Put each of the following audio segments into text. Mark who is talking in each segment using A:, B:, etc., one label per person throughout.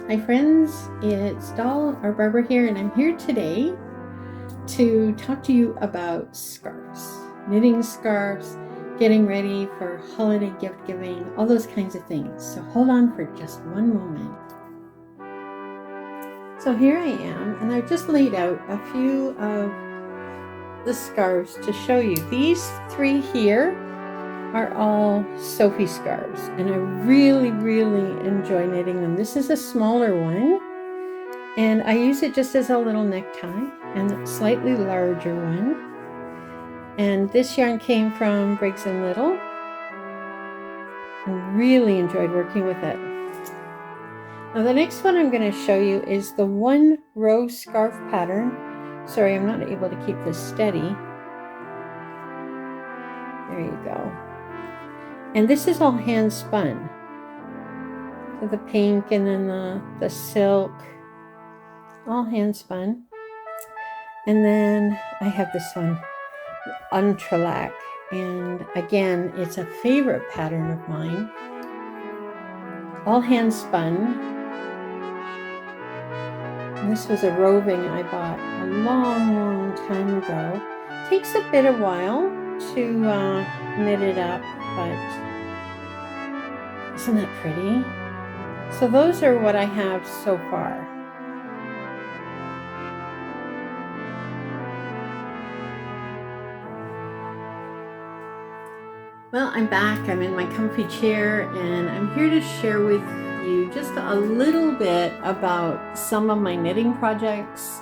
A: Hi friends, it's Doll, our barber here, and I'm here today to talk to you about scarves, knitting scarves, getting ready for holiday gift giving, all those kinds of things. So hold on for just one moment. So here I am, and I've just laid out a few of the scarves to show you. These three here are all Sophie scarves, and I really enjoy knitting them. This is a smaller one, and I use it just as a little necktie, and a slightly larger one. And this yarn came from Briggs & Little. I really enjoyed working with it. Now the next one I'm going to show you is the 1 row scarf pattern. Sorry, I'm not able to keep this steady. There you go. And this is all hand spun. So the pink and then the silk, all hand spun. And then I have this one, Untralac, and again, it's a favorite pattern of mine. All hand spun. And this was a roving I bought a long time ago. Takes a bit of while to knit it up, but isn't that pretty? So those are what I have so far. Well, I'm back. I'm in my comfy chair, and I'm here to share with you just a little bit about some of my knitting projects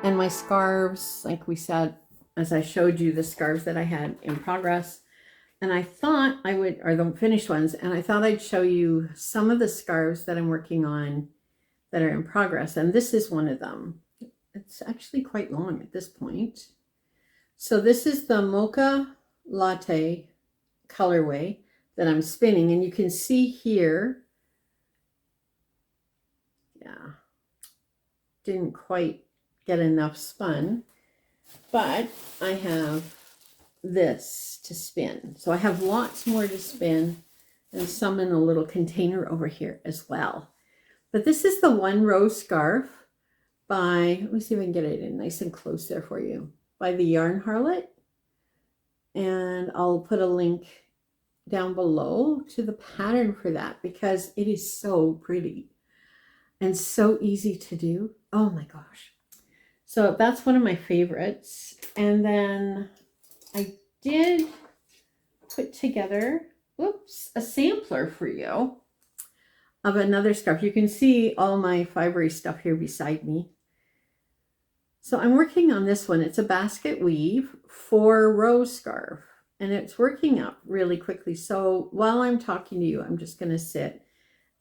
A: and my scarves. Like we said, as I showed you the scarves that I had in progress, and I thought I would, or the finished ones, and I thought I'd show you some of the scarves that I'm working on that are in progress. And this is one of them. It's actually quite long at this point. So this is the Mocha Latte colorway that I'm spinning, and you can see here, yeah, didn't quite get enough spun, but I have this to spin. So I have lots more to spin, and some in a little container over here as well. But this is the 1 row scarf by, let me see if I can get it in nice and close there for you, by the Yarn Harlot. And I'll put a link down below to the pattern for that because it is so pretty and so easy to do. Oh my gosh. So that's one of my favorites. And then I did put together, a sampler for you of another scarf. You can see all my fibery stuff here beside me. So I'm working on this one. It's a basket weave 4 row scarf, and it's working up really quickly. So while I'm talking to you, I'm just going to sit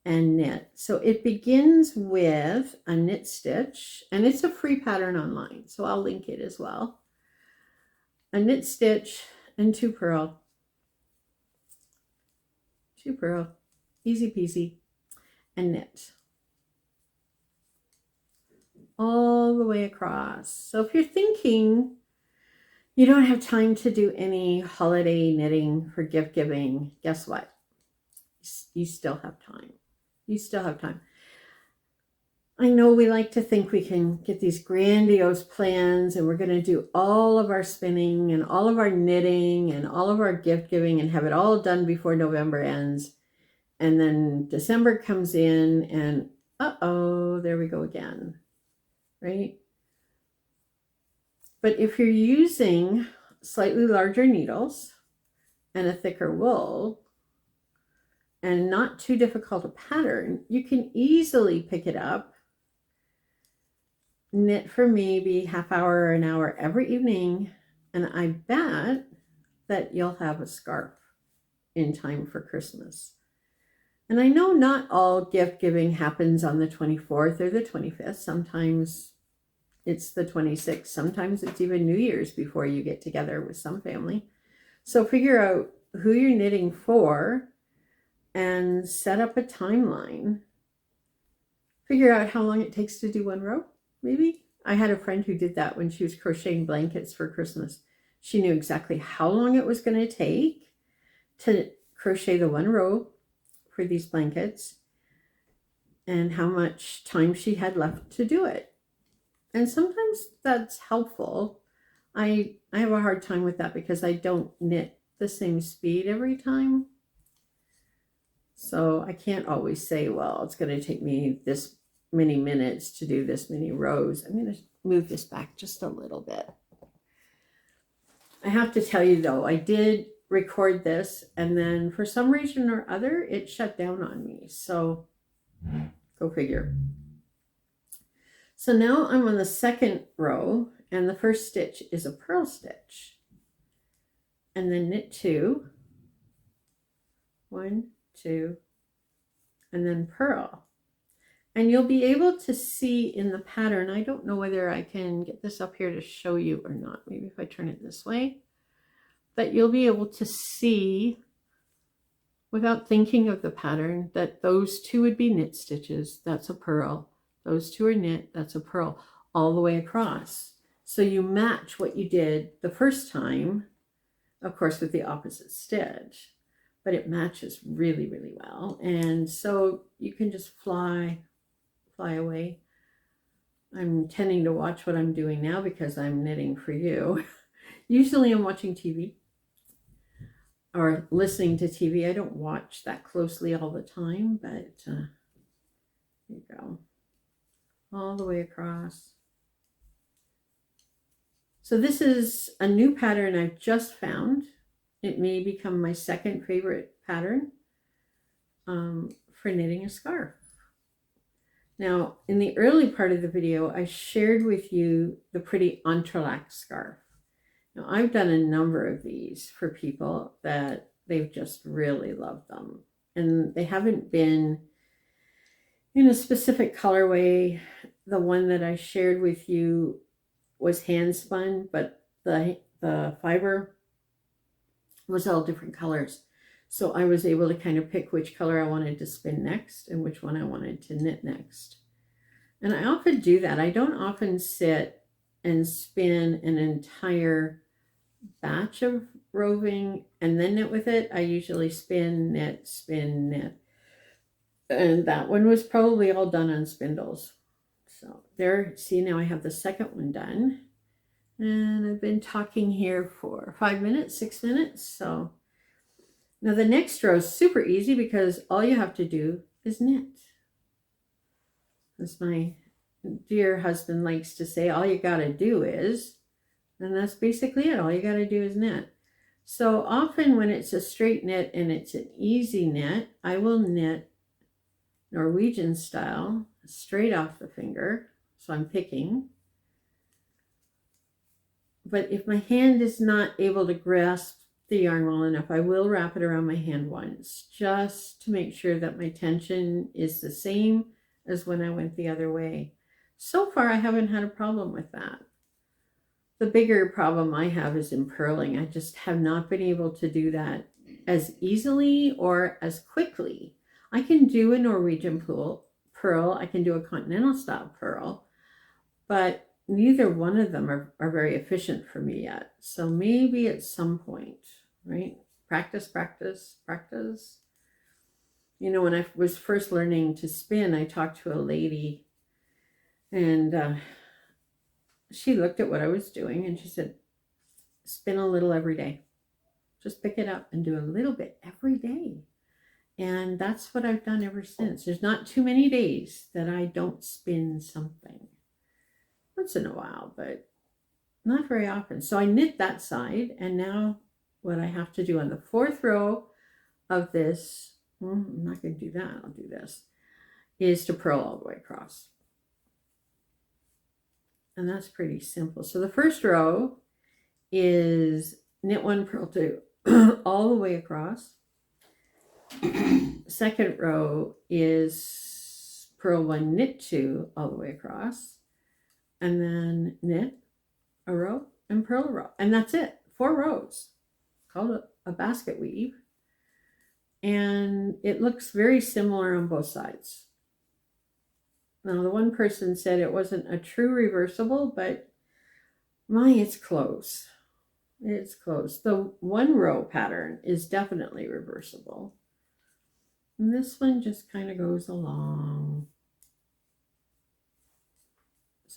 A: and knit. So it begins with a knit stitch, and it's a free pattern online, so I'll link it as well. A knit stitch and 2 purl. 2 purl, easy peasy, and knit all the way across. So if you're thinking you don't have time to do any holiday knitting for gift giving, guess what? You still have time. You still have time. I know we like to think we can get these grandiose plans and we're going to do all of our spinning and all of our knitting and all of our gift giving and have it all done before November ends. And then December comes in and uh-oh, there we go again, right? But if you're using slightly larger needles and a thicker wool and not too difficult a pattern, you can easily pick it up, knit for maybe half hour or an hour every evening, and I bet that you'll have a scarf in time for Christmas. And I know not all gift giving happens on the 24th or the 25th. Sometimes it's the 26th. Sometimes it's even New Year's before you get together with some family. So figure out who you're knitting for and set up a timeline. Figure out how long it takes to do 1 row, maybe. I had a friend who did that when she was crocheting blankets for Christmas. She knew exactly how long it was going to take to crochet the 1 row for these blankets. and how much time she had left to do it. And sometimes that's helpful. I have a hard time with that because I don't knit the same speed every time. So I can't always say, well, it's going to take me this many minutes to do this many rows. I'm going to move this back just a little bit. I have to tell you though, I did record this and then for some reason or other, it shut down on me. So go figure. So now I'm on the second row and the first stitch is a purl stitch. And then knit 2, 1, 2, and then purl. And you'll be able to see in the pattern, I don't know whether I can get this up here to show you or not. Maybe if I turn it this way, that you'll be able to see without thinking of the pattern that those 2 would be knit stitches. That's a purl. Those 2 are knit. That's a purl all the way across. So you match what you did the first time, of course, with the opposite stitch, but it matches really, really well. And so you can just fly away. I'm tending to watch what I'm doing now because I'm knitting for you. Usually I'm watching TV or listening to TV. I don't watch that closely all the time, but here you go. All the way across. So this is a new pattern I've just found. It may become my second favorite pattern for knitting a scarf. Now, in the early part of the video, I shared with you the pretty entrelac scarf. Now, I've done a number of these for people that they've just really loved them. And they haven't been in a specific colorway. The one that I shared with you was hand spun, but the fiber was all different colors. So I was able to kind of pick which color I wanted to spin next and which one I wanted to knit next. And I often do that. I don't often sit and spin an entire batch of roving and then knit with it. I usually spin, knit, spin, knit. And that one was probably all done on spindles. So there, see, now I have the second one done. And I've been talking here for 5 minutes, 6 minutes. So now the next row is super easy because all you have to do is knit. As my dear husband likes to say, all you got to do is, and that's basically it. All you got to do is knit. So often when it's a straight knit and it's an easy knit, I will knit Norwegian style straight off the finger. So I'm picking. But if my hand is not able to grasp the yarn well enough, I will wrap it around my hand once just to make sure that my tension is the same as when I went the other way. So far, I haven't had a problem with that. The bigger problem I have is in purling. I just have not been able to do that as easily or as quickly. I can do a Norwegian purl. I can do a continental style purl, but neither one of them are very efficient for me yet. So maybe at some point, right? Practice, practice, practice. You know, when I was first learning to spin, I talked to a lady and she looked at what I was doing and she said, spin a little every day. Just pick it up and do a little bit every day. And that's what I've done ever since. There's not too many days that I don't spin something. Once in a while, but not very often. So I knit that side, and now what I have to do on the fourth row of this, I'm not going to do that, I'll do this, is to purl all the way across. And that's pretty simple. So the first row is knit 1, purl 2 all the way across. Second row is purl 1, knit 2 all the way across. And then knit a row and purl a row. And that's it. 4 rows. Called it a basket weave. And it looks very similar on both sides. Now, the one person said it wasn't a true reversible, but it's close. It's close. The 1 row pattern is definitely reversible. And this one just kind of goes along.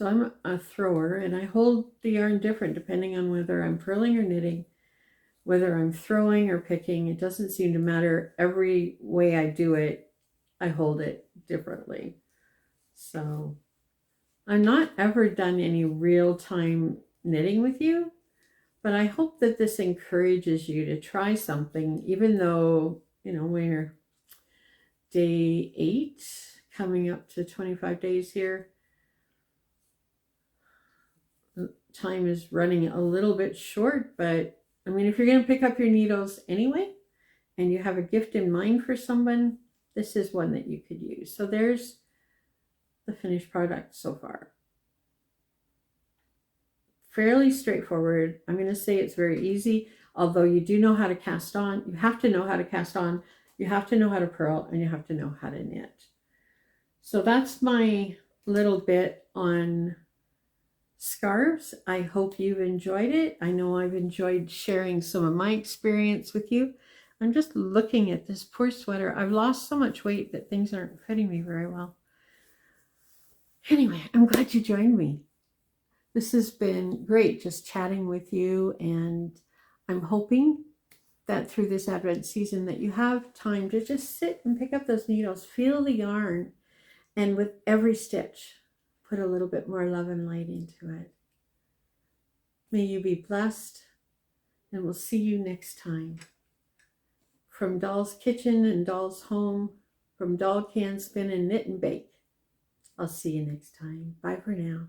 A: So I'm a thrower, and I hold the yarn different depending on whether I'm purling or knitting, whether I'm throwing or picking. It doesn't seem to matter. Every way I do it, I hold it differently. So I'm not ever done any real-time knitting with you, but I hope that this encourages you to try something, even though, we're day 8, coming up to 25 days here. Time is running a little bit short, but I mean, if you're going to pick up your needles anyway, and you have a gift in mind for someone, this is one that you could use. So there's the finished product so far. Fairly straightforward. I'm going to say it's very easy, although you do know how to cast on. You have to know how to cast on, you have to know how to purl, and you have to know how to knit. So that's my little bit on scarves. I hope you've enjoyed it. I know I've enjoyed sharing some of my experience with you. I'm just looking at this poor sweater. I've lost so much weight that things aren't fitting me very well. Anyway, I'm glad you joined me. This has been great just chatting with you, and I'm hoping that through this Advent season that you have time to just sit and pick up those needles, feel the yarn, and with every stitch, put a little bit more love and light into it. May you be blessed, and we'll see you next time. From Doll's Kitchen and Doll's Home, from Doll Can Spin and Knit and Bake. I'll see you next time. Bye for now.